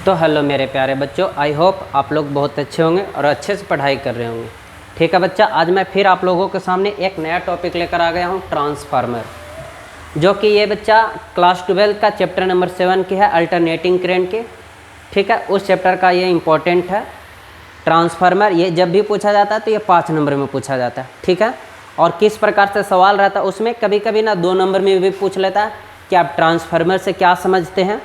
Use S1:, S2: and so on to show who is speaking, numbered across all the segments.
S1: तो हेलो मेरे प्यारे बच्चों, आई होप आप लोग बहुत अच्छे होंगे और अच्छे से पढ़ाई कर रहे होंगे। ठीक है बच्चा, आज मैं फिर आप लोगों के सामने एक नया टॉपिक लेकर आ गया हूँ, ट्रांसफार्मर, जो कि ये बच्चा क्लास 12 का चैप्टर नंबर 7 की है, अल्टरनेटिंग करंट की। ठीक है, उस चैप्टर का ये इम्पोर्टेंट है ट्रांसफार्मर। ये जब भी पूछा जाता है तो ये 5 नंबर में पूछा जाता है। ठीक है, और किस प्रकार से सवाल रहता है उसमें कभी कभी ना 2 नंबर में भी पूछ लेता है कि आप ट्रांसफार्मर से क्या समझते हैं,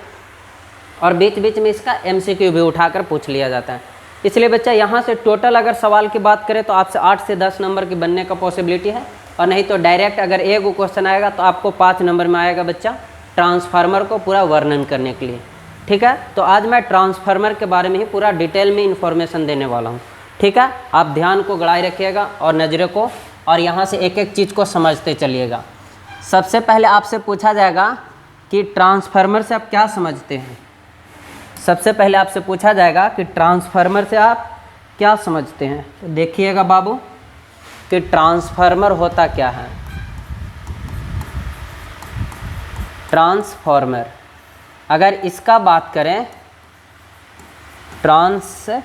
S1: और बीच बीच में इसका MCQ भी उठाकर पूछ लिया जाता है। इसलिए बच्चा यहाँ से टोटल अगर सवाल की बात करें तो आपसे 8 से 10 नंबर की बनने का पॉसिबिलिटी है, और नहीं तो डायरेक्ट अगर एक क्वेश्चन आएगा तो आपको 5 नंबर में आएगा बच्चा, ट्रांसफार्मर को पूरा वर्णन करने के लिए। ठीक है, तो आज मैं ट्रांसफार्मर के बारे में ही पूरा डिटेल में इन्फॉर्मेशन देने वाला हूँ। ठीक है, आप ध्यान को गड़ाए रखिएगा और नज़रों को, और यहाँ से एक एक चीज़ को समझते चलिएगा। सबसे पहले आपसे पूछा जाएगा कि ट्रांसफार्मर से आप क्या समझते हैं। सबसे पहले आपसे पूछा जाएगा कि ट्रांसफार्मर से आप क्या समझते हैं। तो देखिएगा बाबू कि ट्रांसफार्मर होता क्या है। ट्रांसफार्मर, अगर इसका बात करें, ट्रांसफार्मर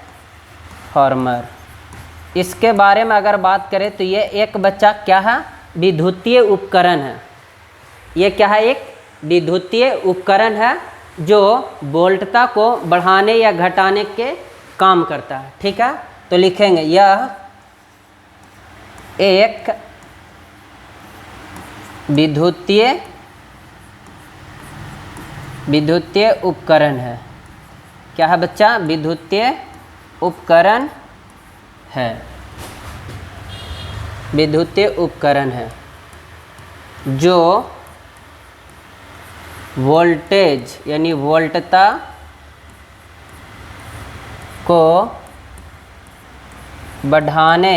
S1: इसके बारे में अगर बात करें तो ये एक बच्चा क्या है, विद्युतीय उपकरण है। ये क्या है, एक विद्युतीय उपकरण है जो वोल्टता को बढ़ाने या घटाने के काम करता है। ठीक है, तो लिखेंगे यह एक विद्युतीय उपकरण है। क्या है बच्चा, विद्युतीय उपकरण है, विद्युतीय उपकरण है जो वोल्टेज यानी वोल्टता को बढ़ाने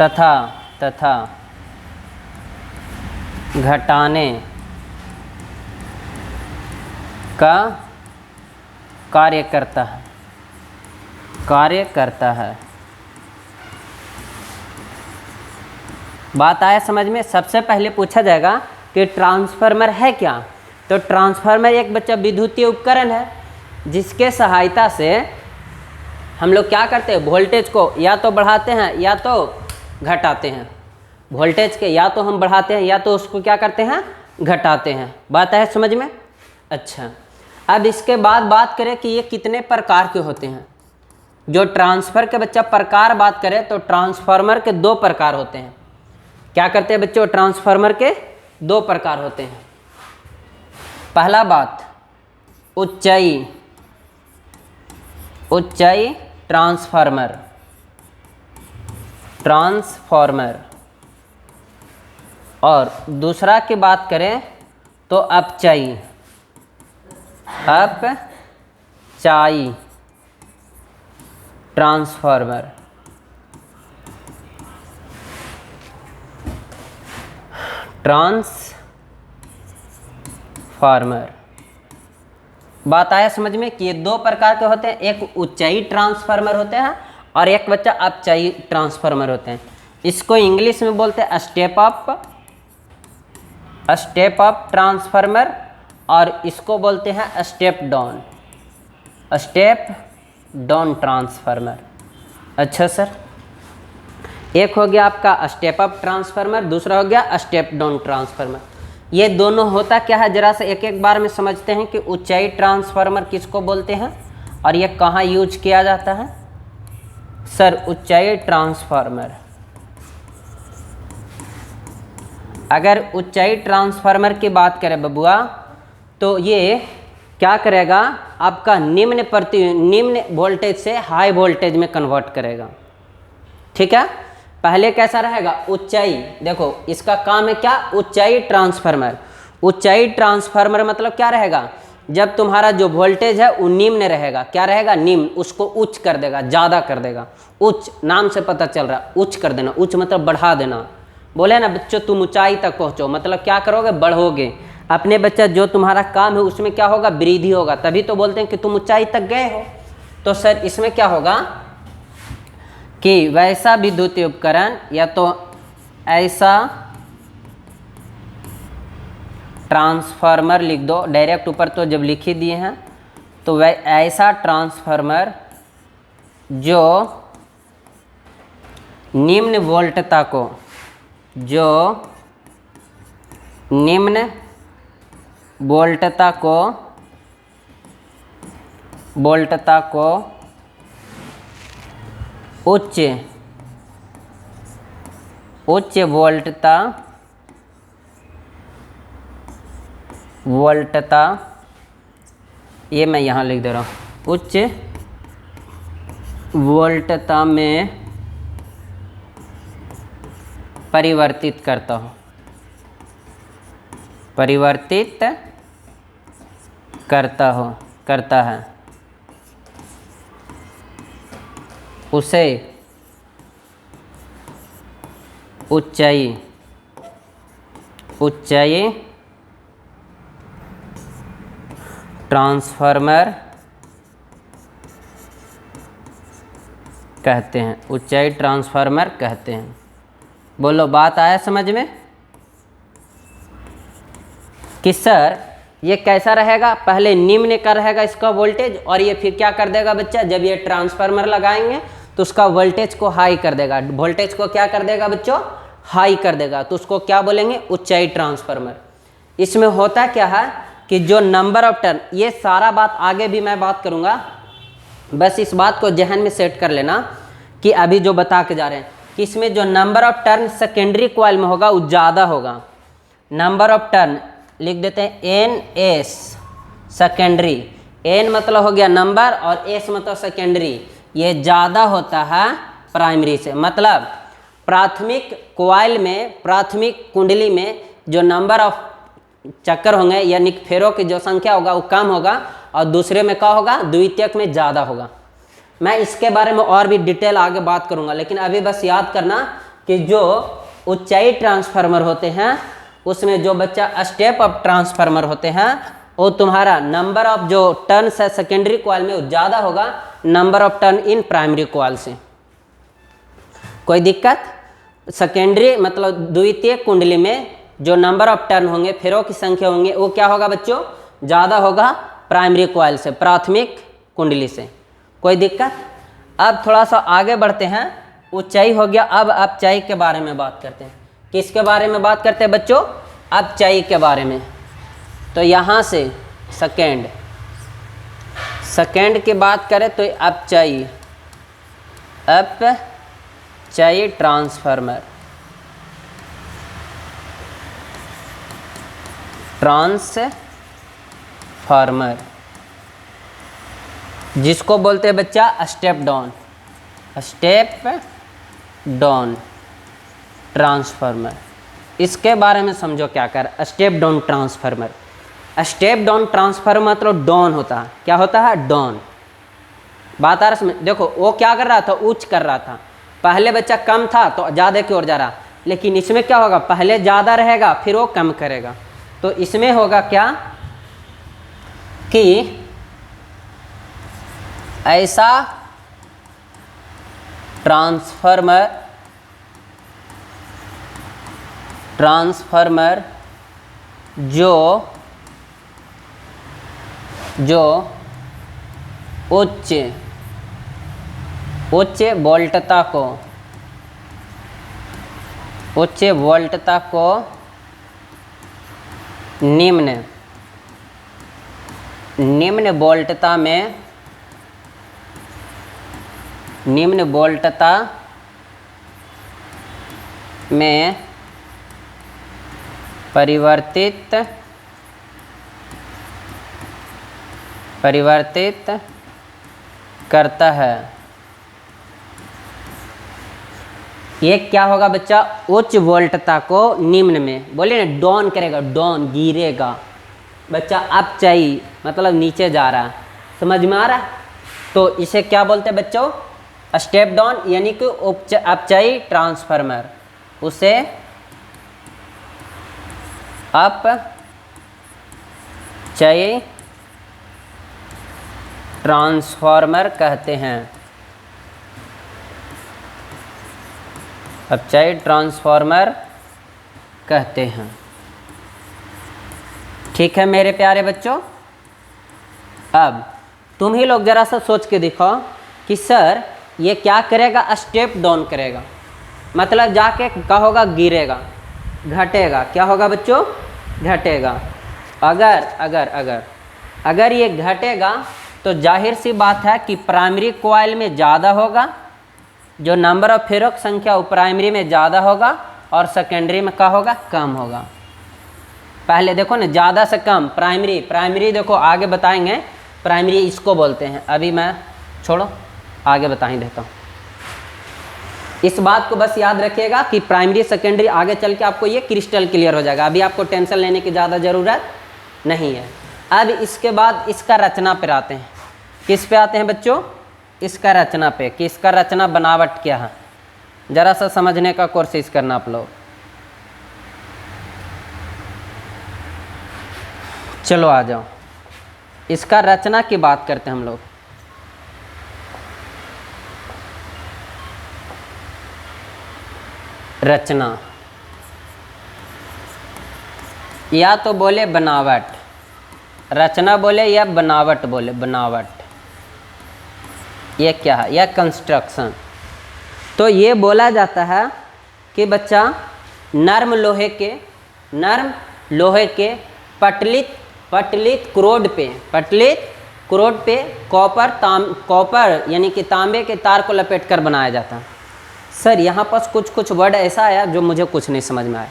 S1: तथा घटाने का कार्य करता है। बात आया समझ में। सबसे पहले पूछा जाएगा कि ट्रांसफार्मर है क्या। तो ट्रांसफार्मर एक बच्चा विद्युतीय उपकरण है जिसके सहायता से हम लोग क्या करते हैं, वोल्टेज को या तो बढ़ाते हैं या तो घटाते हैं। वोल्टेज के या तो हम बढ़ाते हैं या तो उसको क्या करते हैं, घटाते हैं। बात है समझ में। अच्छा, अब इसके बाद बात करें कि ये कितने प्रकार के होते हैं। जो ट्रांसफर के बच्चा प्रकार बात करें तो ट्रांसफार्मर के 2 प्रकार होते हैं। क्या करते हैं बच्चों, ट्रांसफार्मर के 2 प्रकार होते हैं। पहला बात, ऊंचाई ट्रांसफार्मर और दूसरा की बात करें तो अपचाई ट्रांसफार्मर। बात आया समझ में कि ये 2 प्रकार के होते हैं। एक ऊंचाई ट्रांसफार्मर होते हैं और एक बच्चा अपचाई ट्रांसफार्मर होते हैं। इसको इंग्लिश में बोलते हैं स्टेप अप ट्रांसफार्मर, और इसको बोलते हैं स्टेप डाउन ट्रांसफार्मर। अच्छा सर, एक हो गया आपका स्टेप अप ट्रांसफार्मर, दूसरा हो गया स्टेप डाउन ट्रांसफार्मर। ये दोनों होता क्या है, जरा से एक एक बार में समझते हैं कि ऊंचाई ट्रांसफार्मर किसको बोलते हैं और ये कहाँ यूज किया जाता है। सर, ऊंचाई ट्रांसफार्मर, अगर ऊंचाई ट्रांसफार्मर की बात करें बबुआ तो ये क्या करेगा, आपका निम्न वोल्टेज से हाई वोल्टेज में कन्वर्ट करेगा। ठीक है, पहले कैसा रहेगा, ऊंचाई, देखो इसका काम है क्या, ऊंचाई ट्रांसफार्मर। ऊंचाई ट्रांसफार्मर मतलब क्या रहेगा, जब तुम्हारा जो वोल्टेज है वो निम्न रहेगा। क्या रहेगा, निम्न, उसको उच्च कर देगा, ज़्यादा कर देगा। उच्च नाम से पता चल रहा है, उच्च कर देना। उच्च मतलब बढ़ा देना। बोले ना बच्चों तुम ऊंचाई तक पहुँचो, मतलब क्या करोगे, बढ़ोगे अपने बच्चा। जो तुम्हारा काम है उसमें क्या होगा, वृद्धि होगा, तभी तो बोलते हैं कि तुम ऊंचाई तक गए हो। तो सर इसमें क्या होगा कि वैसा विद्युतीय उपकरण या तो ऐसा ट्रांसफार्मर लिख दो, डायरेक्ट ऊपर तो जब लिख ही दिए हैं तो वह ऐसा ट्रांसफार्मर जो निम्न वोल्टता को उच्च वोल्टता, ये मैं यहाँ लिख दे रहा हूँ, उच्च वोल्टता में परिवर्तित करता है, उसे ऊंचाई ट्रांसफार्मर कहते हैं, ऊंचाई ट्रांसफार्मर कहते हैं। बोलो, बात आया समझ में कि सर ये कैसा रहेगा? पहले निम्न का रहेगा इसका वोल्टेज, और ये फिर क्या कर देगा बच्चा, जब ये ट्रांसफार्मर लगाएंगे तो उसका वोल्टेज को हाई कर देगा। वोल्टेज को क्या कर देगा बच्चों? हाई कर देगा। तो उसको क्या बोलेंगे? ऊंचाई ट्रांसफार्मर। इसमें होता क्या है कि जो नंबर ऑफ टर्न, ये सारा बात आगे भी मैं बात करूंगा, बस इस बात को जहन में सेट कर लेना कि अभी जो बता के जा रहे हैं कि इसमें जो number of turn secondary coil में होगा वो ज़्यादा होगा। नंबर ऑफ टर्न लिख देते हैं एन एस सेकेंडरी। एन मतलब हो गया नंबर और एस मतलब सेकेंडरी, ये ज़्यादा होता है प्राइमरी से। मतलब प्राथमिक कॉइल में, प्राथमिक कुंडली में जो नंबर ऑफ चक्कर होंगे यानी फेरों की जो संख्या होगा वो कम होगा, और दूसरे में क्या होगा? द्वितीयक में ज़्यादा होगा। मैं इसके बारे में और भी डिटेल आगे बात करूंगा, लेकिन अभी बस याद करना कि जो ऊंचाई ट्रांसफार्मर होते हैं उसमें जो बच्चा स्टेप अप ट्रांसफार्मर होते हैं वो तुम्हारा नंबर ऑफ जो टर्न है सेकेंडरी कॉइल में वो ज़्यादा होगा number of turn in primary coil से। कोई दिक्कत? सेकेंडरी मतलब द्वितीय कुंडली में जो नंबर ऑफ टर्न होंगे, फेरों की संख्या होंगे, वो क्या होगा बच्चों? ज़्यादा होगा प्राइमरी कॉइल से, प्राथमिक कुंडली से। कोई दिक्कत? अब थोड़ा सा आगे बढ़ते हैं। ऊंचाई हो गया, अब अपचाई के बारे में बात करते हैं। किसके बारे में बात करते हैं बच्चों? अपचाई के बारे में। तो यहाँ से सेकेंड की बात करें तो अपचाई ट्रांसफार्मर, जिसको बोलते हैं बच्चा स्टेप डाउन ट्रांसफार्मर। इसके बारे में समझो क्या कर। स्टेप डाउन ट्रांसफार्मर मतलब डाउन होता है। क्या होता है? डाउन। बात आ रहा है? देखो वो क्या कर रहा था? उच्च कर रहा था। पहले बच्चा कम था तो ज़्यादा की ओर जा रहा, लेकिन इसमें क्या होगा? पहले ज़्यादा रहेगा फिर वो कम करेगा। तो इसमें होगा क्या कि ऐसा ट्रांसफार्मर जो उच्च वोल्टता को निम्न वोल्टता में परिवर्तित करता है। ये क्या होगा बच्चा? उच्च वोल्टता को निम्न में, बोले ना डाउन करेगा, डाउन गिरेगा बच्चा। अपचाई मतलब नीचे जा रहा है। समझ में आ रहा है? तो इसे क्या बोलते हैं बच्चों? स्टेप डाउन यानी कि अपचाई ट्रांसफार्मर। उसे अपचाई ट्रांसफार्मर कहते हैं। अपचाई ट्रांसफार्मर कहते हैं। ठीक है मेरे प्यारे बच्चों। अब तुम ही लोग ज़रा सा सोच के दिखाओ कि सर ये क्या करेगा, स्टेप डाउन करेगा, मतलब जाके क्या होगा, गिरेगा, घटेगा, क्या होगा बच्चों, घटेगा। अगर अगर अगर अगर ये घटेगा तो जाहिर सी बात है कि प्राइमरी कॉइल में ज़्यादा होगा, जो नंबर ऑफ फेरों की संख्या वो प्राइमरी में ज़्यादा होगा और सेकेंडरी में क्या होगा, कम होगा। पहले देखो ना, ज़्यादा से कम प्राइमरी देखो आगे बताएंगे, प्राइमरी इसको बोलते हैं, अभी मैं छोड़ो आगे बता ही देता हूँ। इस बात को बस याद रखिएगा कि प्राइमरी सेकेंडरी आगे चल के आपको ये क्रिस्टल क्लियर हो जाएगा, अभी आपको टेंशन लेने की ज़्यादा ज़रूरत नहीं है। अब इसके बाद इसका रचना पर आते हैं। किस पे आते हैं बच्चों, इसका रचना पे, कि इसका रचना बनावट क्या है, ज़रा सा समझने का कोशिश करना आप लोग। चलो आ जाओ, इसका रचना की बात करते हैं हम लोग। रचना या तो बोले बनावट, रचना बोले या बनावट बोले, बनावट ये क्या है, यह कंस्ट्रक्शन। तो ये बोला जाता है कि बच्चा नर्म लोहे के पटलित क्रोड पे कॉपर यानी कि तांबे के तार को लपेट कर बनाया जाता है। सर यहाँ पर कुछ वर्ड ऐसा आया जो मुझे कुछ नहीं समझ में आया।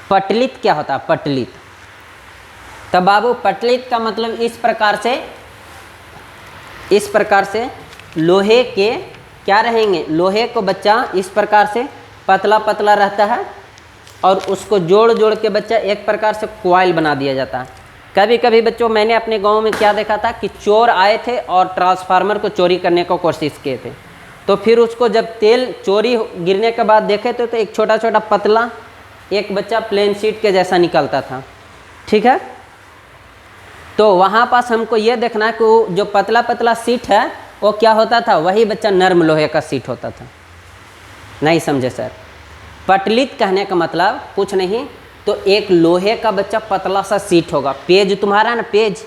S1: पटलित क्या होता है, पटलित? तब बाबू पटलित का मतलब इस प्रकार से लोहे के क्या रहेंगे, लोहे को बच्चा इस प्रकार से पतला पतला रहता है और उसको जोड़ के बच्चा एक प्रकार से कॉइल बना दिया जाता है। कभी कभी बच्चों मैंने अपने गांव में क्या देखा था कि चोर आए थे और ट्रांसफार्मर को चोरी करने को कोशिश किए थे, तो फिर उसको जब तेल चोरी गिरने के बाद देखे तो एक छोटा छोटा पतला एक बच्चा प्लेन शीट के जैसा निकलता था, ठीक है। तो वहाँ पास हमको ये देखना है कि वो जो पतला पतला शीट है वो क्या होता था, वही बच्चा नर्म लोहे का शीट होता था। नहीं समझे सर? पटलित कहने का मतलब कुछ नहीं, तो एक लोहे का बच्चा पतला सा शीट होगा, पेज तुम्हारा ना, पेज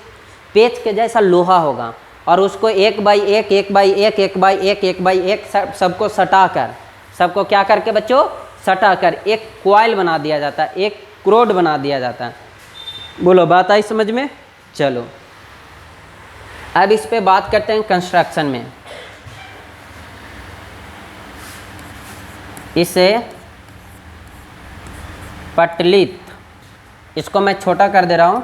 S1: के जैसा लोहा होगा और उसको 1x1 सबको सटाकर, सबको क्या करके बच्चों, सटाकर एक कॉइल बना दिया जाता है, एक क्रोड बना दिया जाता है। बोलो बात आई समझ में? चलो अब इस पे बात करते हैं कंस्ट्रक्शन में। इसे पटलित, इसको मैं छोटा कर दे रहा हूँ,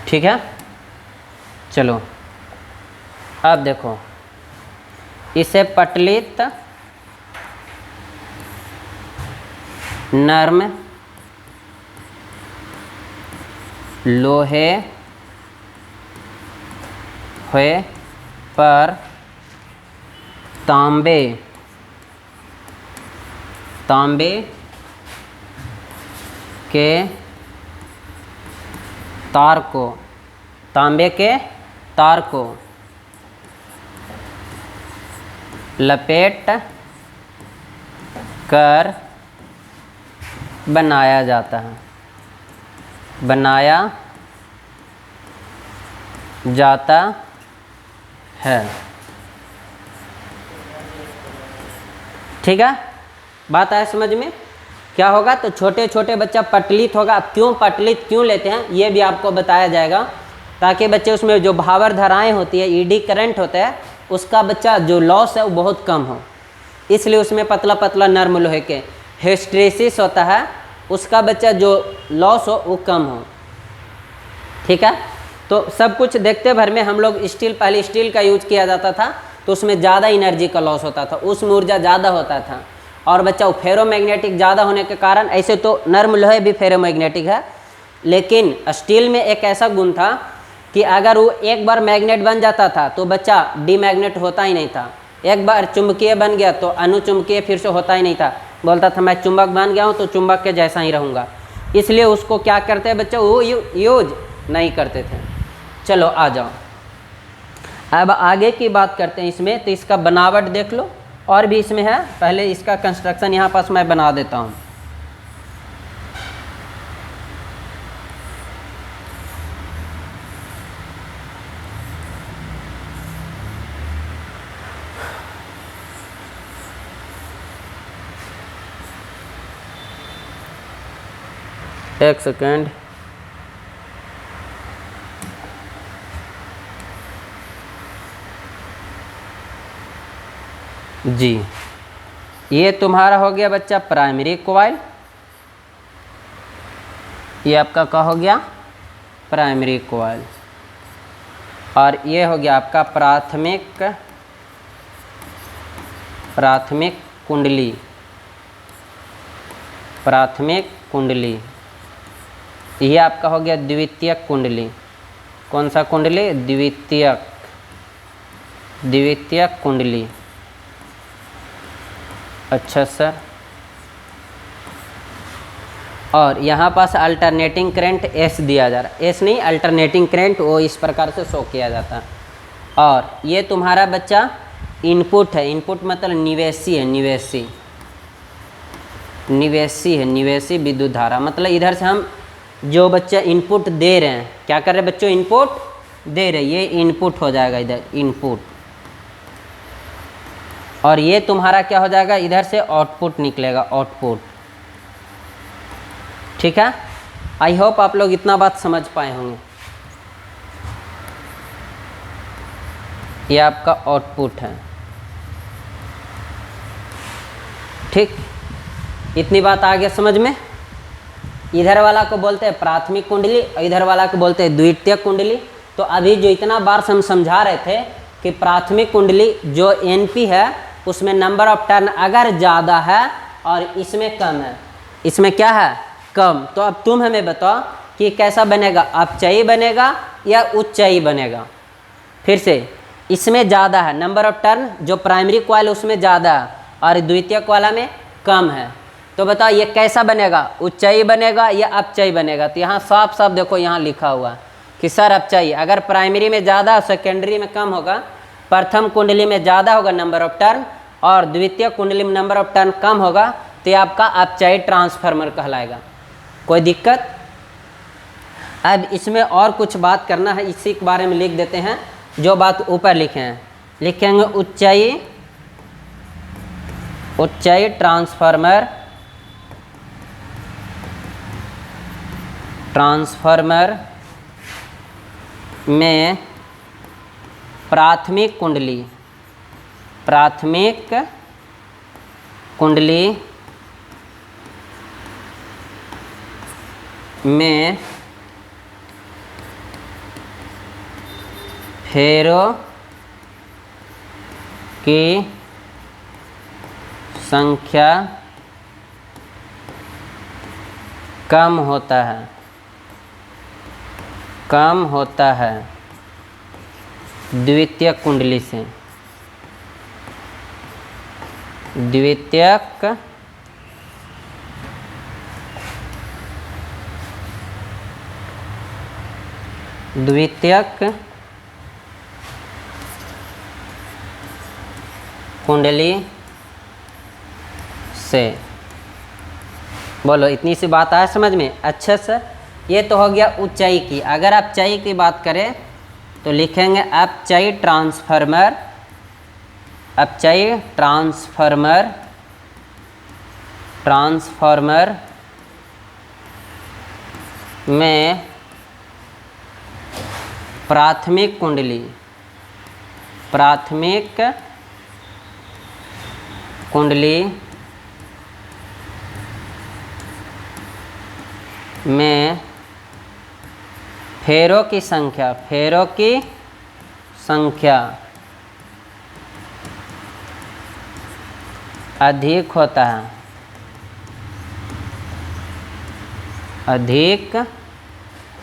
S1: ठीक है। चलो अब देखो, इसे पटलित नर्म लोहे हुए पर तांबे के तार को लपेट कर बनाया जाता है, ठीक है। बात आया समझ में? क्या होगा, तो छोटे छोटे बच्चा पटलित होगा। अब क्यों पटलित क्यों लेते हैं ये भी आपको बताया जाएगा, ताकि बच्चे उसमें जो भावर धाराएं होती है, ईडी करंट होता है, उसका बच्चा जो लॉस है वो बहुत कम हो, इसलिए उसमें पतला पतला नर्म लोहे के हिस्ट्रेसिस होता है, उसका बच्चा जो लॉस हो वो कम हो, ठीक है। तो सब कुछ देखते भर में हम लोग पहले स्टील का यूज किया जाता था, तो उसमें ज़्यादा एनर्जी का लॉस होता था, उसमें ऊर्जा ज़्यादा होता था, और बच्चा फेरोमैग्नेटिक ज़्यादा होने के कारण, ऐसे तो नर्म लोहे भी फेरोमैग्नेटिक है, लेकिन स्टील में एक ऐसा गुण था कि अगर वो एक बार मैग्नेट बन जाता था तो बच्चा डीमैग्नेट होता ही नहीं था। एक बार चुंबकीय बन गया तो अनुचुंबकीय फिर से होता ही नहीं था, बोलता था मैं चुंबक बन गया हूँ तो चुंबक के जैसा ही रहूँगा, इसलिए उसको क्या करते हैं बच्चे, वो यूज नहीं करते थे। चलो आ जाओ, अब आगे की बात करते हैं इसमें, तो इसका बनावट देख लो, और भी इसमें है। पहले इसका कंस्ट्रक्शन यहाँ पास मैं बना देता हूँ। एक सेकेंड। जी, ये तुम्हारा हो गया बच्चा प्राइमरी कॉइल। ये आपका क्या हो गया? Primary coil. और ये हो गया आपका प्राथमिक कुंडली। प्राथमिक कुंडली। ये आपका हो गया द्वितीयक कुंडली। कौन सा कुंडली? द्वितीयक कुंडली। अच्छा सर। और यहाँ पास अल्टरनेटिंग करंट एस दिया जा रहा है। एस नहीं, अल्टरनेटिंग करंट वो इस प्रकार से शो किया जाता है। और ये तुम्हारा बच्चा इनपुट है। इनपुट मतलब निवेशी है। निवेशी विद्युत धारा। मतलब इधर से हम जो बच्चा इनपुट दे रहे हैं, क्या कर रहे हैं बच्चों? इनपुट दे रहे, ये इनपुट हो जाएगा इधर, इनपुट। और ये तुम्हारा क्या हो जाएगा? इधर से आउटपुट निकलेगा, आउटपुट। ठीक है। आई होप आप लोग इतना बात समझ पाए होंगे। ये आपका आउटपुट है। ठीक, इतनी बात आ गया समझ में। इधर वाला को बोलते हैं प्राथमिक कुंडली, इधर वाला को बोलते हैं द्वितीयक कुंडली। तो अभी जो इतना बार हम समझा रहे थे कि प्राथमिक कुंडली जो एनपी है उसमें नंबर ऑफ टर्न अगर ज़्यादा है और इसमें कम है, इसमें क्या है? कम। तो अब तुम हमें बताओ कि कैसा बनेगा? अपचयी बनेगा या उच्चयी बनेगा? फिर से, इसमें ज़्यादा है नंबर ऑफ टर्न, जो प्राइमरी कॉइल उसमें ज़्यादा है और द्वितीयक वाला में कम है। तो बताओ ये कैसा बनेगा? उच्चयी बनेगा या अपचयी बनेगा? तो यहाँ साफ साफ देखो, यहाँ लिखा हुआ है कि सर अपचयी। अगर प्राइमरी में ज़्यादा, सेकेंडरी में कम होगा, प्रथम कुंडली में ज़्यादा होगा नंबर ऑफ टर्न और द्वितीय कुंडली में नंबर ऑफ टर्न कम होगा, तो ये आपका अपचयी ट्रांसफार्मर कहलाएगा। कोई दिक्कत? अब इसमें और कुछ बात करना है, इसी के बारे में लिख देते हैं जो बात ऊपर लिखे हैं। लिखेंगे उच्चयी ट्रांसफार्मर में प्राथमिक कुंडली में फेरों की संख्या कम होता है द्वितीयक कुंडली से। द्वितीयक कुंडली से। बोलो, इतनी सी बात आया समझ में? अच्छा सर, ये तो हो गया ऊंचाई की। अगर आप ऊंचाई की बात करें तो लिखेंगे अपचयी ट्रांसफार्मर में प्राथमिक कुंडली में फेरों की संख्या अधिक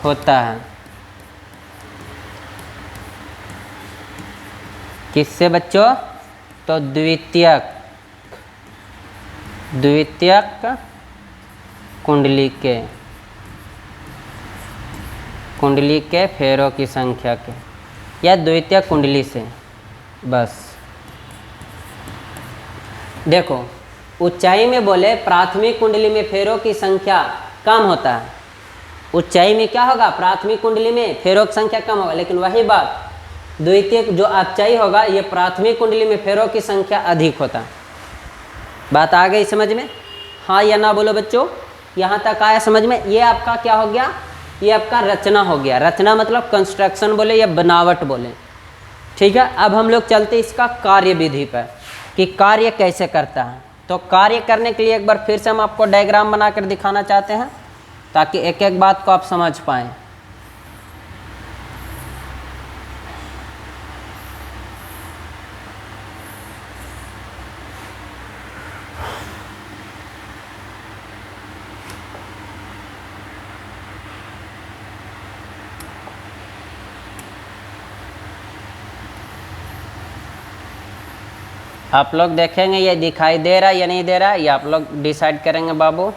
S1: होता है। किससे बच्चों? तो द्वितीयक कुंडली के फेरों की संख्या के। या द्वितीयक कुंडली से। बस देखो, ऊंचाई में बोले प्राथमिक कुंडली में फेरों की संख्या कम होता है। ऊंचाई में क्या होगा, प्राथमिक कुंडली में फेरों की संख्या कम होगा, लेकिन वही बात द्वितीयक जो अपचाई होगा ये प्राथमिक कुंडली में फेरों की संख्या अधिक होता है। बात आ गई समझ में? हाँ या ना बोलो बच्चों, यहाँ तक आया समझ में? ये आपका क्या हो गया, ये आपका रचना हो गया। रचना मतलब कंस्ट्रक्शन बोले या बनावट बोले, ठीक है। अब हम लोग चलते इसका कार्य विधि पर कि कार्य कैसे करता है। तो कार्य करने के लिए एक बार फिर से हम आपको डायग्राम बनाकर दिखाना चाहते हैं ताकि एक एक बात को आप समझ पाएँ। आप लोग देखेंगे ये दिखाई दे रहा है या नहीं दे रहा है, ये आप लोग डिसाइड करेंगे बाबू।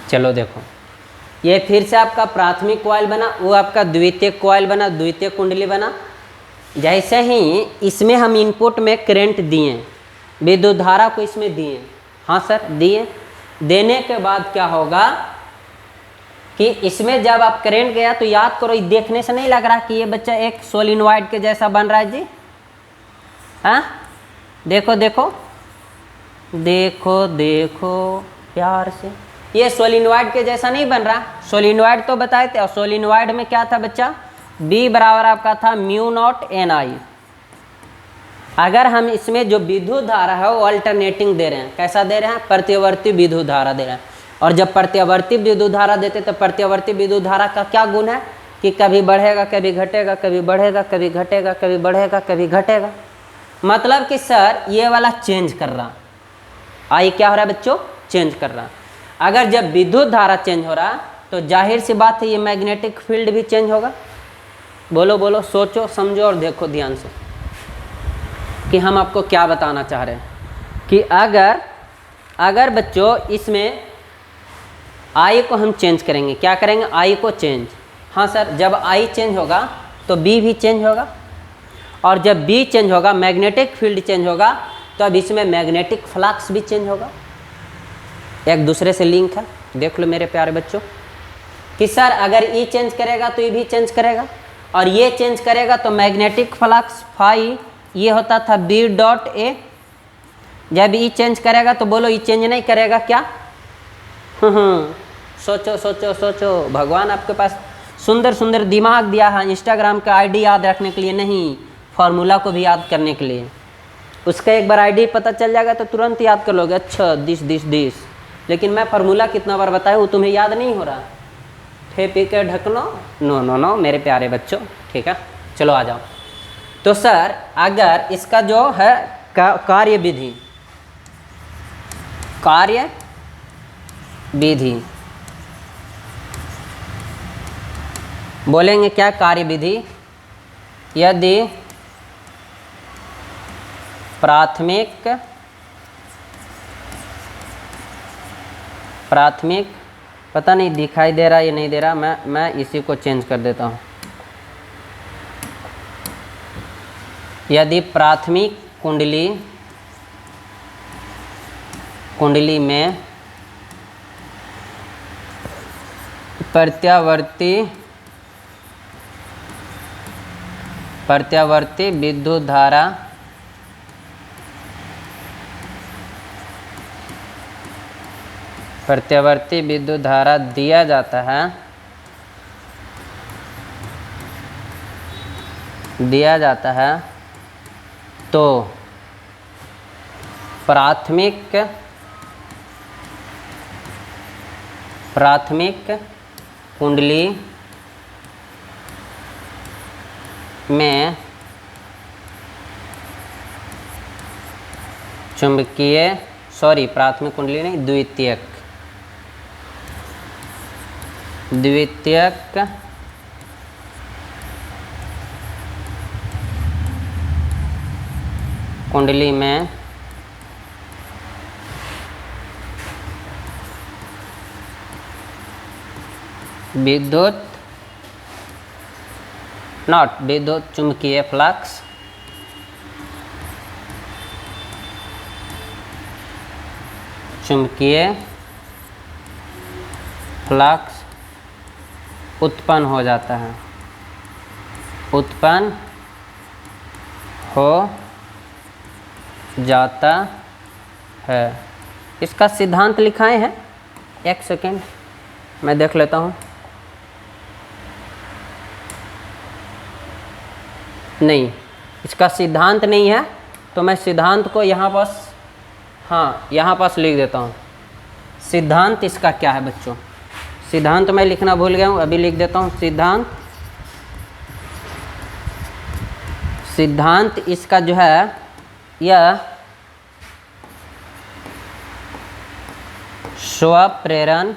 S1: चलो देखो, ये फिर से आपका प्राथमिक कॉइल बना, वो आपका द्वितीयक कॉइल बना, द्वितीयक कुंडली बना। जैसे ही इसमें हम इनपुट में करंट दिए, विद्युत धारा को इसमें दिए, हाँ सर दिए, देने के बाद क्या होगा कि इसमें जब आप करंट गया तो याद करो, देखने से नहीं लग रहा कि ये बच्चा एक सोलिनॉइड के जैसा बन रहा है जी? हाँ देखो देखो देखो देखो प्यार से, ये सोलिनॉइड के जैसा नहीं बन रहा। सोलिनॉइड तो बताए थे, और सोलिनॉइड में क्या था बच्चा, B बराबर आपका था म्यू नॉट NI। अगर हम इसमें जो विद्युत धारा है वो अल्टरनेटिंग दे रहे हैं, कैसा दे रहे हैं, प्रतिवर्ती विद्युत धारा दे रहे हैं। और जब प्रतिवर्ती विद्युत धारा देते तो प्रतिवर्ती विद्युत धारा का क्या गुण है कि कभी बढ़ेगा कभी घटेगा, कभी बढ़ेगा कभी घटेगा, कभी बढ़ेगा कभी घटेगा। मतलब कि सर ये वाला चेंज कर रहा, आई क्या हो रहा है बच्चों, चेंज कर रहा। अगर जब विद्युत धारा चेंज हो रहा तो जाहिर सी बात है ये मैग्नेटिक फील्ड भी चेंज होगा। बोलो बोलो, सोचो समझो और देखो ध्यान से कि हम आपको क्या बताना चाह रहे हैं कि अगर बच्चों इसमें आई को हम चेंज करेंगे, क्या करेंगे, आई को चेंज। हाँ सर, जब आई चेंज होगा तो बी भी चेंज होगा, और जब बी चेंज होगा मैग्नेटिक फील्ड चेंज होगा, तो अब इसमें मैग्नेटिक फ्लक्स भी चेंज होगा। एक दूसरे से लिंक है, देख लो मेरे प्यारे बच्चों कि सर अगर ई चेंज करेगा तो ये भी चेंज करेगा, और ये चेंज करेगा तो मैग्नेटिक फ्लक्स फाई ये होता था B डॉट A। जब ई चेंज करेगा तो बोलो ई चेंज नहीं करेगा क्या? सोचो सोचो सोचो, भगवान आपके पास सुंदर सुंदर दिमाग दिया है, इंस्टाग्राम का आईडी याद रखने के लिए नहीं, फार्मूला को भी याद करने के लिए। उसका एक बार आईडी पता चल जाएगा तो तुरंत याद कर लोगे, अच्छा दिस। लेकिन मैं फार्मूला कितना बार बताया वो तुम्हें याद नहीं हो रहा। ठे पी के ढकनो, नो मेरे प्यारे बच्चों, ठीक है। चलो आ जाओ। तो सर अगर इसका जो है कार्य विधि बोलेंगे क्या, कार्य विधि, यदि प्राथमिक पता नहीं दिखाई दे रहा या नहीं दे रहा, मैं इसी को चेंज कर देता हूँ। यदि प्राथमिक कुंडली में प्रत्यावर्ती विद्युत धारा दिया जाता है तो प्राथमिक कुंडली में प्राथमिक कुंडली नहीं, द्वितीयक कुंडली में विद्युत नॉट विद्युत चुंबकीय फ्लक्स उत्पन्न हो जाता है, उत्पन्न हो जाता है। इसका सिद्धांत लिखाए हैं, एक सेकेंड मैं देख लेता हूँ। नहीं, इसका सिद्धांत नहीं है, तो मैं सिद्धांत को यहाँ पास, हाँ यहाँ पास लिख देता हूँ। सिद्धांत इसका क्या है बच्चों? सिद्धांत मैं लिखना भूल गया हूँ, अभी लिख देता हूँ। सिद्धांत इसका जो है, यह स्वप्रेरण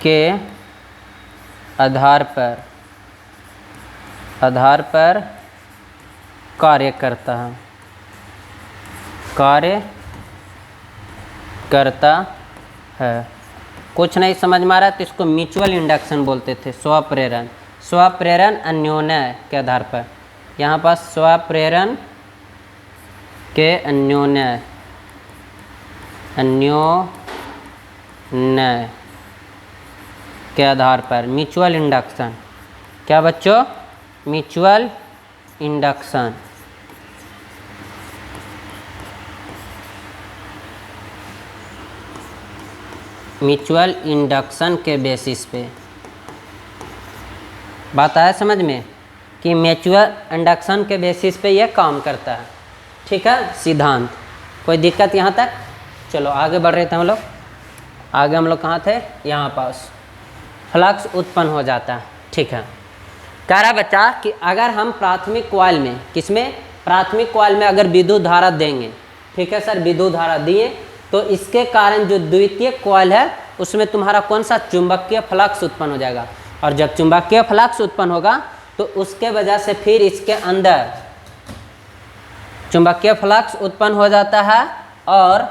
S1: के आधार पर कार्य करता है। कुछ नहीं समझ में आ रहा है तो इसको म्यूचुअल इंडक्शन बोलते थे। स्वप्रेरण अन्योन्य के आधार पर, यहाँ पर स्वप्रेरण के अन्योन्य के आधार पर म्यूचुअल इंडक्शन। क्या बच्चों? Mutual induction. म्यूचुअल इंडक्शन के बेसिस पे बात आया समझ में कि म्यूचुअल इंडक्शन के बेसिस पे यह काम करता है। ठीक है, सिद्धांत। कोई दिक्कत यहाँ तक? चलो आगे बढ़ रहे थे हम लोग। आगे हम लोग कहाँ थे? यहाँ पास फ्लक्स उत्पन्न हो जाता है। ठीक है, कह रहा बच्चा कि अगर हम प्राथमिक कॉइल में, किसमें? प्राथमिक कॉइल में अगर विद्युत धारा देंगे, ठीक है सर, विद्युत धारा दिए तो इसके कारण जो द्वितीयक कॉइल है उसमें तुम्हारा कौन सा? चुंबकीय फ्लक्स उत्पन्न हो जाएगा। और जब चुंबकीय फ्लक्स उत्पन्न होगा तो उसके वजह से फिर इसके अंदर चुंबकीय फ्लक्स उत्पन्न हो जाता है और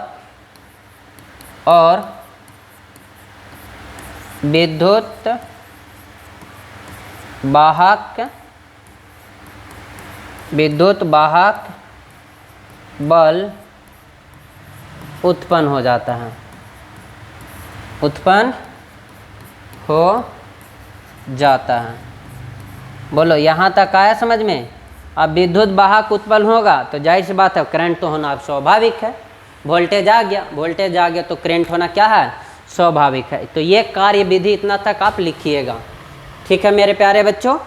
S1: विद्युत वाहक बल उत्पन्न हो जाता है, उत्पन्न हो जाता है। बोलो यहाँ तक आया समझ में? अब विद्युत वाहक उत्पन्न होगा तो जाहिर सी बात है करंट तो होना स्वाभाविक है। वोल्टेज आ गया तो करंट होना क्या है? स्वाभाविक है। तो ये कार्य विधि इतना तक आप लिखिएगा। ठीक है मेरे प्यारे बच्चों।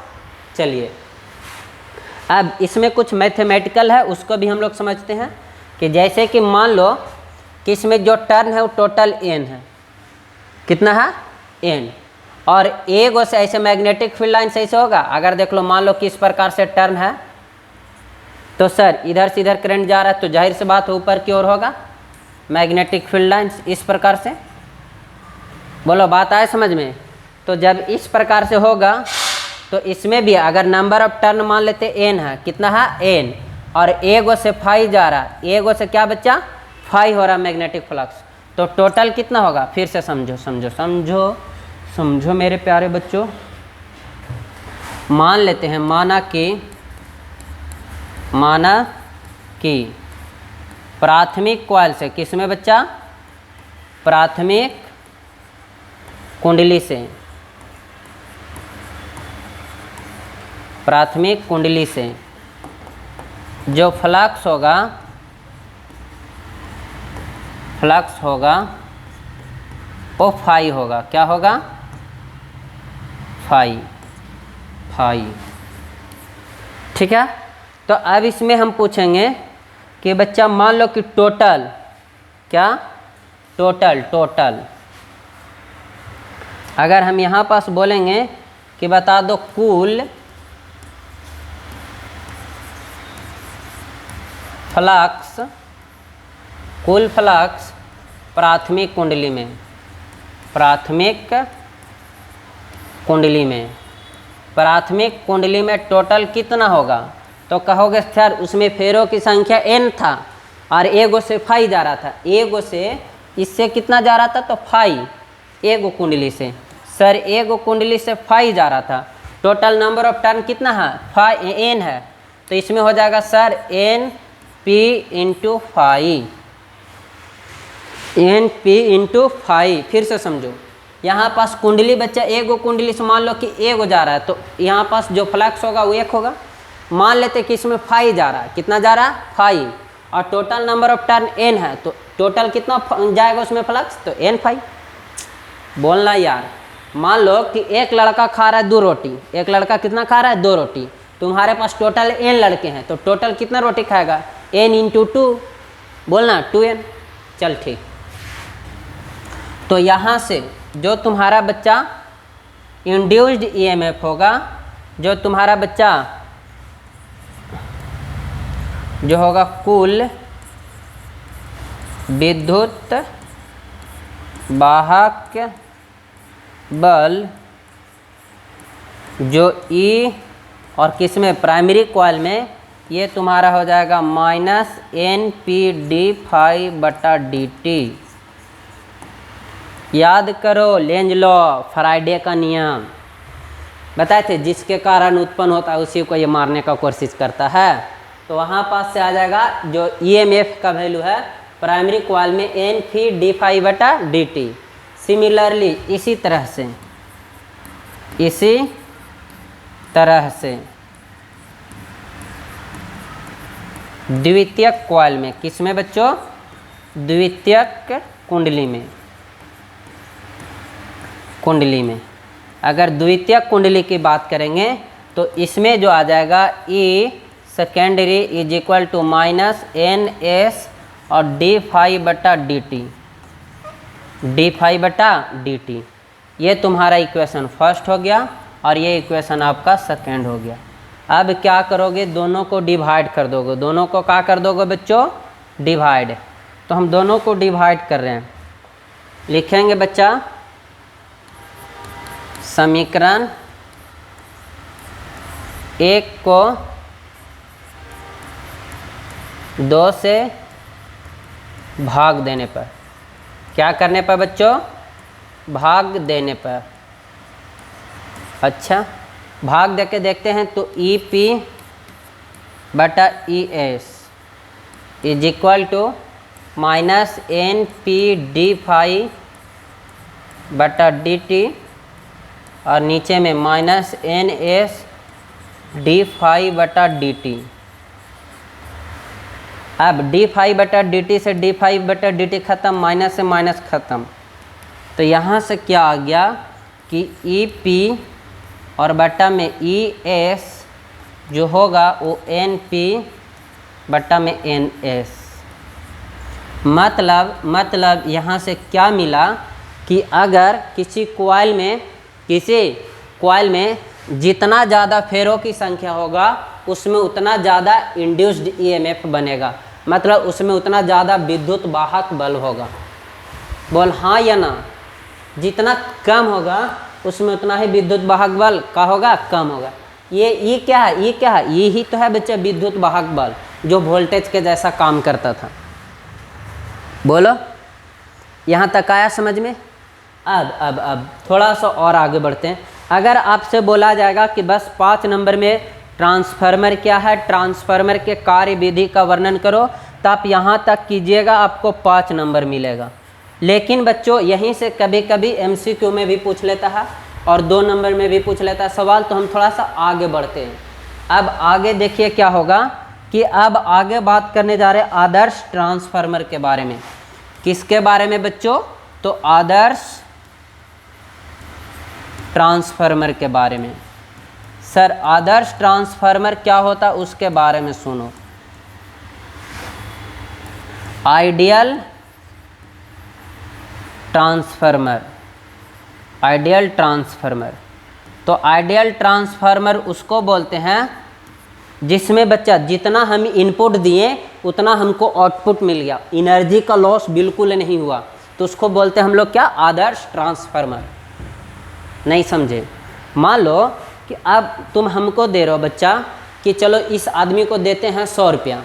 S1: चलिए अब इसमें कुछ मैथमेटिकल है, उसको भी हम लोग समझते हैं। कि जैसे कि मान लो कि इसमें जो टर्न है वो टोटल n है। कितना है? n। और एक से ऐसे मैग्नेटिक फील्ड लाइन से ऐसे होगा। अगर देख लो, मान लो कि इस प्रकार से टर्न है तो सर इधर से इधर करंट जा रहा है तो जाहिर सी बात है ऊपर की ओर होगा मैग्नेटिक फील्ड लाइन इस प्रकार से। बोलो बात आए समझ में? तो जब इस प्रकार से होगा तो इसमें भी अगर नंबर ऑफ टर्न मान लेते n है, कितना है? n। और एक से फाई जा रहा है, एक से क्या बच्चा? फाई हो रहा मैग्नेटिक फ्लक्स। तो टोटल कितना होगा? फिर से समझो मेरे प्यारे बच्चों। मान लेते हैं, माना कि प्राथमिक कॉइल से, किसमें बच्चा? प्राथमिक कुंडली से जो फ्लक्स होगा वो फाई होगा। क्या होगा? फाई। ठीक है, तो अब इसमें हम पूछेंगे कि बच्चा मान लो कि टोटल, क्या? टोटल अगर हम यहाँ पास बोलेंगे कि बता दो कुल फ्लक्स प्राथमिक कुंडली में, प्राथमिक कुंडली में टोटल कितना होगा? तो कहोगे सर उसमें फेरों की संख्या n था और एगो से फाई जा रहा था, एगो से इससे कितना जा रहा था? तो फाई, एगो कुंडली से। सर एगो कुंडली से फाई जा रहा था, टोटल नंबर ऑफ टर्न कितना है? n है, तो इसमें हो जाएगा sir n p into phi, n p into phi. फिर से समझो, यहाँ पास कुंडली बच्चा एगो कुंडली से मान लो कि एगो जा रहा है, तो यहाँ पास जो फ्लक्स होगा वो एक होगा। मान लेते कि इसमें फाई जा रहा है, कितना जा रहा है? फाई, और total number of turn n है, तो टोटल कितना जाएगा उसमें फ्लक्स? तो n फाई। बोलना यार, मान लो कि एक लड़का खा रहा है 2 रोटी, एक लड़का कितना खा रहा है? 2 रोटी। तुम्हारे पास टोटल n लड़के हैं, तो टोटल कितना रोटी खाएगा? n इंटू 2, बोलना 2n। चल ठीक, तो यहाँ से जो तुम्हारा बच्चा इंड्यूस्ड ईएमएफ होगा, जो तुम्हारा बच्चा जो होगा कुल विद्युत वाहक बल जो E और किस में? प्राइमरी कॉइल में, ये तुम्हारा हो जाएगा माइनस NPd∅/dt। याद करो लेंज लॉ, फैराडे का नियम बताए थे, जिसके कारण उत्पन्न होता है उसी को ये मारने का कोशिश करता है। तो वहाँ पास से आ जाएगा जो ईएमएफ का वैल्यू है प्राइमरी कॉइल में Np∅/dt। सिमिलरली इसी तरह से द्वितीयक कॉइल में, किस में बच्चों? द्वितीयक कुंडली में अगर द्वितीयक कुंडली की बात करेंगे तो इसमें जो आ जाएगा E secondary is equal to minus NS और d∅/dt। ये तुम्हारा इक्वेशन फर्स्ट हो गया और ये इक्वेशन आपका सेकेंड हो गया। अब क्या करोगे? दोनों को डिवाइड कर दोगे। दोनों को क्या कर दोगे बच्चों? डिवाइड। तो हम दोनों को डिवाइड कर रहे हैं, लिखेंगे बच्चा समीकरण 1 को 2 से भाग देने पर, क्या करने पर बच्चों? भाग देने पर। अच्छा, भाग देके देखते हैं तो EP/ES is equal to minus NPd∅/dt और नीचे में माइनस NS d∅/dt। अब d∅/dt से d∅/dt खत्म, माइनस से माइनस खत्म, तो यहाँ से क्या आ गया कि EP और बटा में ES जो होगा वो NP/में NS। मतलब यहाँ से क्या मिला कि अगर किसी कॉइल में जितना ज़्यादा फेरों की संख्या होगा उसमें उतना ज़्यादा इंड्यूस्ड ईएमएफ बनेगा, मतलब उसमें उतना ज़्यादा विद्युत वाहक बल होगा। बोल हाँ या ना? जितना कम होगा उसमें उतना ही विद्युत वाहक बल का होगा, कम होगा। ये क्या है? ये ही तो है बच्चा विद्युत वाहक बल, जो वोल्टेज के जैसा काम करता था। बोलो, यहाँ तक आया समझ में? अब थोड़ा सा और आगे बढ़ते हैं। अगर आपसे बोला जाएगा कि बस 5 नंबर में ट्रांसफार्मर क्या है, ट्रांसफार्मर के कार्य विधि का वर्णन करो, तो आप यहाँ तक कीजिएगा, आपको 5 नंबर मिलेगा। लेकिन बच्चों यहीं से कभी कभी MCQ में भी पूछ लेता है और 2 नंबर में भी पूछ लेता है सवाल, तो हम थोड़ा सा आगे बढ़ते हैं। अब आगे देखिए क्या होगा कि अब आगे बात करने जा रहे हैं आदर्श ट्रांसफार्मर के बारे में। किसके बारे में बच्चों? तो आदर्श ट्रांसफार्मर के बारे में। सर आदर्श ट्रांसफार्मर क्या होता है उसके बारे में सुनो। आइडियल ट्रांसफार्मर, तो आइडियल ट्रांसफार्मर उसको बोलते हैं जिसमें बच्चा जितना हम इनपुट दिए उतना हमको आउटपुट मिल गया, एनर्जी का लॉस बिल्कुल नहीं हुआ, तो उसको बोलते हैं हम लोग क्या? आदर्श ट्रांसफार्मर। नहीं समझे? मान लो कि अब तुम हमको दे रहे हो बच्चा कि चलो इस आदमी को देते हैं 100 रुपया,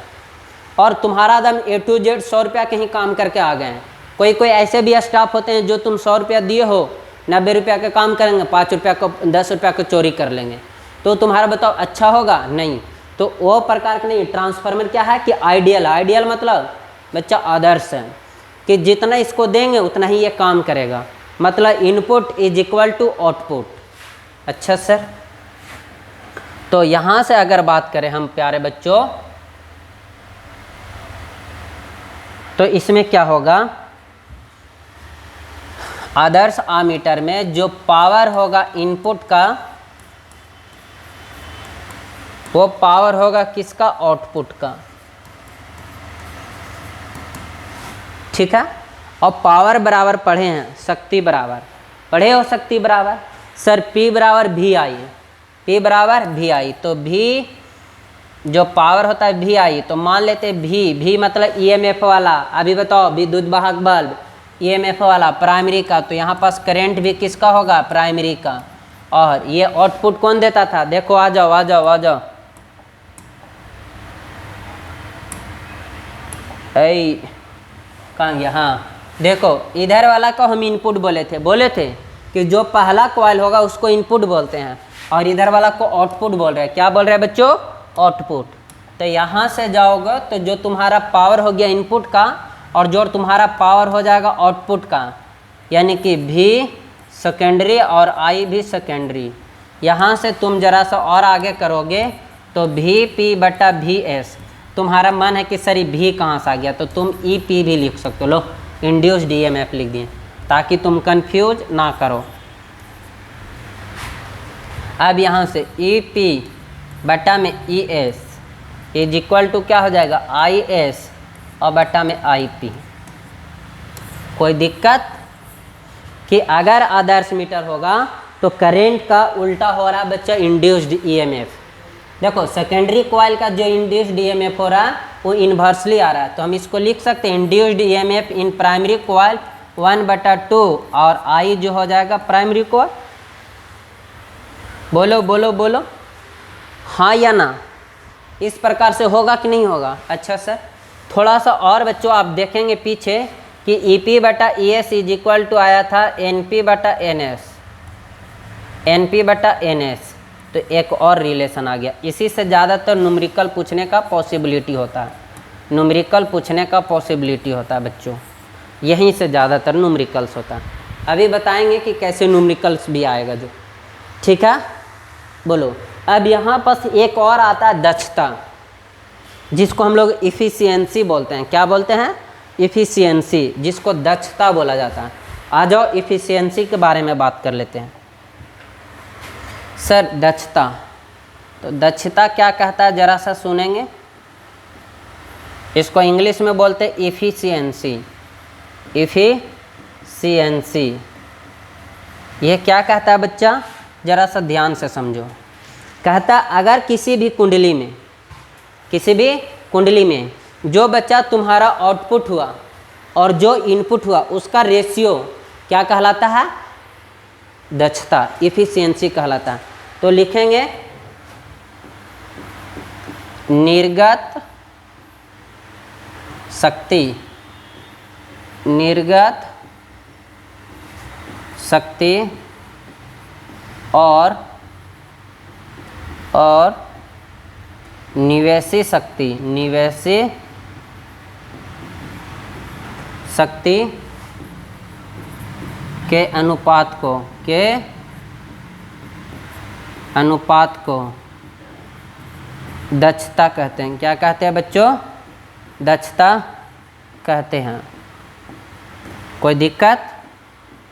S1: और तुम्हारा आदम A to Z 100 रुपया के ही काम करके आ गए हैं। कोई कोई ऐसे भी स्टाफ होते हैं जो तुम 100 रुपया दिए हो 90 रुपया का काम करेंगे, 5 रुपया को 10 रुपया को चोरी कर लेंगे, तो तुम्हारा बताओ अच्छा होगा? नहीं। तो वो प्रकार का नहीं। ट्रांसफार्मर क्या है कि आइडियल, आइडियल मतलब बच्चा आदर्श है कि जितना इसको देंगे उतना ही ये काम करेगा, मतलब input is equal to output. अच्छा सर, तो यहाँ से अगर बात करें हम प्यारे बच्चों, तो इसमें क्या होगा, आदर्श आमीटर में जो पावर होगा इनपुट का, वो पावर होगा किसका? आउटपुट का। ठीक है। और पावर बराबर पढ़े हैं, शक्ति बराबर पढ़े हो, शक्ति बराबर सर P बराबर VI, P बराबर VI। तो V जो पावर होता है VI, तो मान लेते हैं V मतलब EMF वाला। अभी बताओ विद्युत वाहक बल्ब EMF वाला प्राइमरी का, तो यहाँ पास करंट भी किसका होगा? प्राइमरी का। और ये आउटपुट कौन देता था? देखो आ जाओ आ जाओ आ जाओ, कहाँ गया? हाँ देखो, इधर वाला को हम इनपुट बोले थे कि जो पहला कॉइल होगा उसको इनपुट बोलते हैं, और इधर वाला को आउटपुट बोल रहे हैं। क्या बोल रहे हैं बच्चों? आउटपुट। तो यहाँ से जाओगे तो जो तुम्हारा पावर हो गया इनपुट का, और जो तुम्हारा पावर हो जाएगा आउटपुट का, यानी कि V सेकेंडरी और I भी सेकेंडरी। यहाँ से तुम जरा सा और आगे करोगे तो VP/VS। तुम्हारा मन है कि सर ये V कहाँ से आ गया, तो तुम EP भी लिख सकते हो। लो इंड्यूस्ड EMF लिख दिए ताकि तुम कंफ्यूज ना करो। अब यहाँ से EP में ES इज इक्वल टू क्या हो जाएगा? IS और बटा में IP। कोई दिक्कत? कि अगर आदर्श मीटर होगा तो करंट का उल्टा हो रहा है बच्चा, इंड्यूस्ड EMF। देखो सेकेंडरी कॉइल का जो इंड्यूस्ड EMF हो रहा है वो इन्वर्सली आ रहा है, तो हम इसको लिख सकते हैं induced EMF in primary coil 1/2, और I जो हो जाएगा प्राइमरी कॉइल। बोलो बोलो बोलो, हाँ या ना? इस प्रकार से होगा कि नहीं होगा? अच्छा सर, थोड़ा सा और बच्चों आप देखेंगे पीछे कि EP/ES इज इक्वल टू आया था NP/NS, NP/NS। तो एक और रिलेशन आ गया। इसी से ज़्यादातर न्यूमेरिकल पूछने का पॉसिबिलिटी होता है, न्यूमेरिकल पूछने का पॉसिबिलिटी होता है बच्चों, यहीं से ज़्यादातर न्यूमेरिकल्स होता है। अभी बताएंगे कि कैसे न्यूमेरिकल्स भी आएगा जो। ठीक है, बोलो। अब यहाँ पास एक और आता है दक्षता, जिसको हम लोग इफ़िशियंसी बोलते हैं। क्या बोलते हैं? इफ़िशियंसी, जिसको दक्षता बोला जाता है। आ जाओ इफ़िशियंसी के बारे में बात कर लेते हैं। सर दक्षता, तो दक्षता क्या कहता है जरा सा सुनेंगे। इसको इंग्लिश में बोलते हैं इफ़िशियंसी, इफ़िशियंसी। ये क्या कहता है बच्चा? जरा सा ध्यान से समझो। कहता अगर किसी भी कुंडली में जो बच्चा तुम्हारा आउटपुट हुआ और जो इनपुट हुआ उसका रेशियो क्या कहलाता है? दक्षता, इफ़िशियंसी कहलाता है। तो लिखेंगे निर्गत शक्ति, निर्गत शक्ति और निवेशी शक्ति, निवेशी शक्ति के अनुपात को दक्षता कहते हैं। क्या कहते हैं बच्चों? दक्षता कहते हैं। कोई दिक्कत?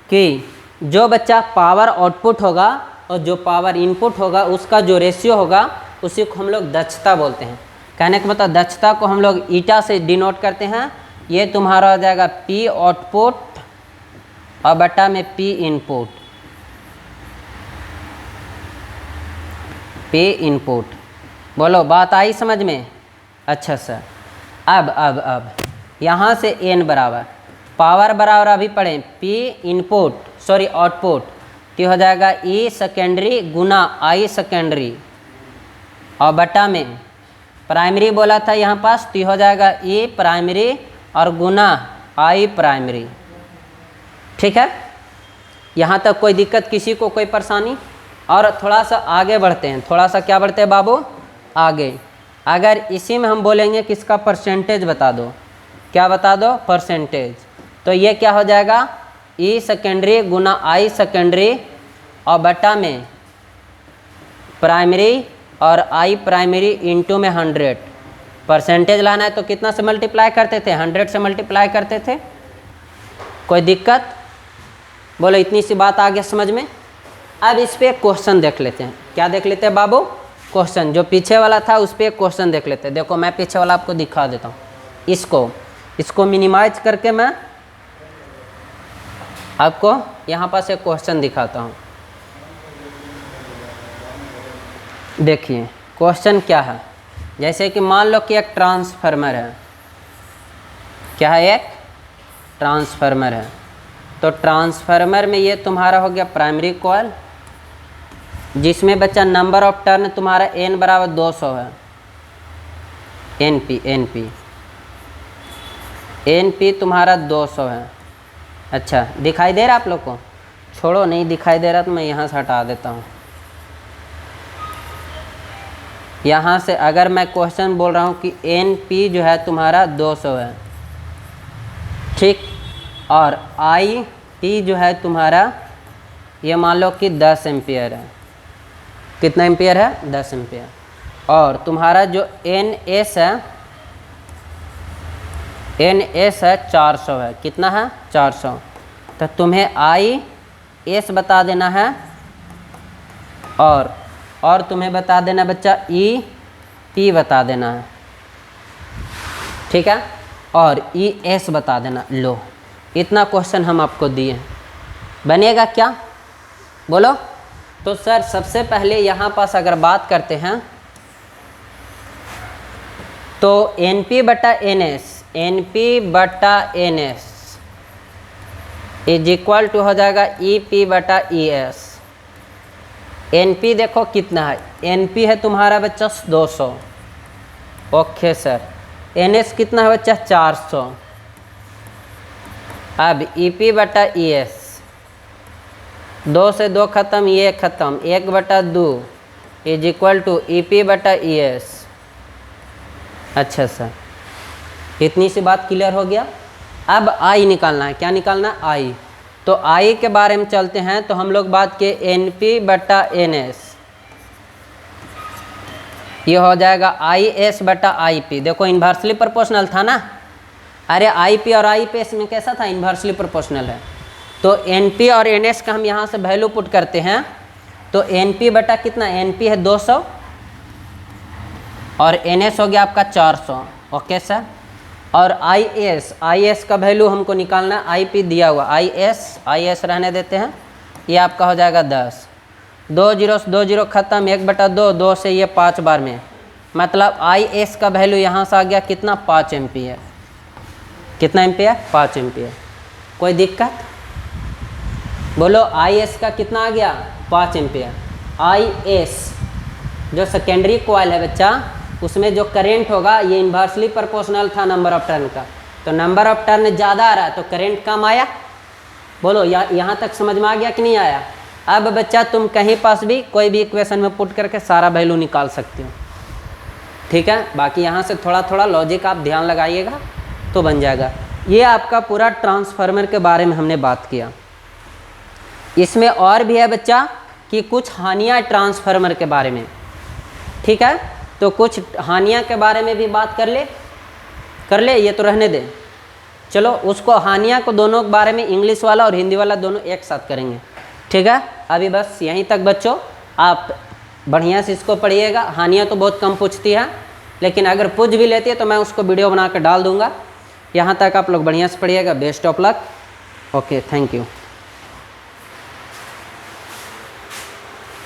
S1: कि जो बच्चा पावर आउटपुट होगा और जो पावर इनपुट होगा उसका जो रेशियो होगा उसी को हम लोग दक्षता बोलते हैं। कहने का मतलब दक्षता को हम लोग ईटा से डिनोट करते हैं। ये तुम्हारा हो जाएगा P आउटपुट और बटा में P इनपुट, P इनपुट। बोलो बात आई समझ में? अच्छा सर, अब यहाँ से N बराबर पावर बराबर अभी पढ़ें P इनपुट, सॉरी आउटपुट तो हो जाएगा ई सेकेंडरी गुना आई सेकेंडरी और बटा में प्राइमरी बोला था यहाँ पास, तो हो जाएगा ई प्राइमरी और गुना आई प्राइमरी। ठीक है, यहाँ तक कोई दिक्कत किसी को, कोई परेशानी? और थोड़ा सा आगे बढ़ते हैं, थोड़ा सा क्या बढ़ते हैं बाबू आगे। अगर इसी में हम बोलेंगे कि इसका परसेंटेज बता दो, क्या बता दो? परसेंटेज। तो ये क्या हो जाएगा? ई सेकेंडरी गुना आई सेकेंडरी और बटा में प्राइमरी और आई प्राइमरी इंटू में 100। परसेंटेज लाना है तो कितना से मल्टीप्लाई करते थे? 100 से मल्टीप्लाई करते थे। कोई दिक्कत? बोलो, इतनी सी बात आ गया समझ में? अब इस पर एक क्वेश्चन देख लेते हैं। क्या देख लेते हैं बाबू? क्वेश्चन। जो पीछे वाला था उस पर एक क्वेश्चन देख लेते हैं। देखो मैं पीछे वाला आपको दिखा देता हूँ। इसको मिनिमाइज करके मैं आपको यहाँ पास एक क्वेश्चन दिखाता हूँ। देखिए क्वेश्चन क्या है। जैसे कि मान लो कि एक ट्रांसफार्मर है। क्या है? एक ट्रांसफार्मर है। तो ट्रांसफार्मर में ये तुम्हारा हो गया प्राइमरी कॉइल, जिसमें बच्चा नंबर ऑफ टर्न तुम्हारा n बराबर 200 है। NP तुम्हारा 200 है। अच्छा, दिखाई दे रहा आप लोग को? छोड़ो, नहीं दिखाई दे रहा तो मैं यहाँ से हटा देता हूँ। यहाँ से अगर मैं क्वेश्चन बोल रहा हूँ कि NP जो है तुम्हारा 200 है, ठीक, और IP जो है तुम्हारा ये मान लो कि 10 एम्पियर है। कितना एम्पियर है? 10 एम्पियर। और तुम्हारा जो NS है 400 है। कितना है? 400। तो तुम्हें IS बता देना है और तुम्हें बता देना बच्चा EP बता देना है। ठीक है, और ES बता देना। लो, इतना क्वेश्चन हम आपको दिए, बनेगा क्या? बोलो। तो सर सबसे पहले यहाँ पास अगर बात करते हैं तो NP बटा NS इज इक्वल टू हो जाएगा EP बटा ES। NP देखो कितना है? NP है तुम्हारा बच्चा 200। Okay sir. NS कितना है बच्चा? 400। अब EP बटा ES, 2 से 2 खत्म, ये खत्म, 1 बटा 2 इज इक्वल टू EP बटा ES। अच्छा सर, इतनी सी बात क्लियर हो गया। अब I निकालना है। क्या निकालना है? I। तो I के बारे में चलते हैं। तो हम लोग बात किए NP बटा NS, ये हो जाएगा IS बटा IP। देखो इन्वर्सली प्रोपोर्शनल था ना। अरे IP और IPS में कैसा था? इन्वर्सली प्रोपोर्शनल है। तो NP और NS का हम यहाँ से वैल्यू पुट करते हैं। तो NP बटा कितना? NP है 200 और NS हो गया आपका 400। Okay sir. और IS का वैल्यू हमको निकालना है। IP दिया हुआ IS रहने देते हैं। ये आपका हो जाएगा 10। 2 0 से 2 0 खत्म, 1 बटा 2, 2 से ये 5 बार में, मतलब IS का वैल्यू यहाँ से आ गया कितना? 5 एम्पियर। कितना एम्पियर? 5 एम्पियर। कोई दिक्कत? बोलो, IS का कितना आ गया? 5 एम्पियर। IS जो सेकेंडरी कॉइल है बच्चा, उसमें जो करंट होगा ये इन्वर्सली प्रोपोर्शनल था नंबर ऑफ टर्न का। तो नंबर ऑफ टर्न ज़्यादा आ रहा है तो करंट कम आया। बोलो, यहाँ तक समझ में आ गया कि नहीं आया? अब बच्चा तुम कहीं पास भी कोई भी इक्वेशन में पुट करके सारा वैल्यू निकाल सकते हो। ठीक है, बाकी यहाँ से थोड़ा थोड़ा लॉजिक आप ध्यान लगाइएगा तो बन जाएगा। ये आपका पूरा ट्रांसफार्मर के बारे में हमने बात किया। इसमें और भी है बच्चा कि कुछ हानियाँ ट्रांसफार्मर के बारे में। ठीक है, तो कुछ हानियाँ के बारे में भी बात कर ले, ये तो रहने दे। चलो उसको हानियाँ को दोनों के बारे में इंग्लिश वाला और हिंदी वाला दोनों एक साथ करेंगे। ठीक है, अभी बस यहीं तक बच्चों, आप बढ़िया से इसको पढ़िएगा। हानियाँ तो बहुत कम पूछती है, लेकिन अगर पूछ भी लेती है तो मैं उसको वीडियो बना कर डाल दूँगा। यहाँ तक आप लोग बढ़िया से पढ़िएगा। Best of luck. Okay, thank you.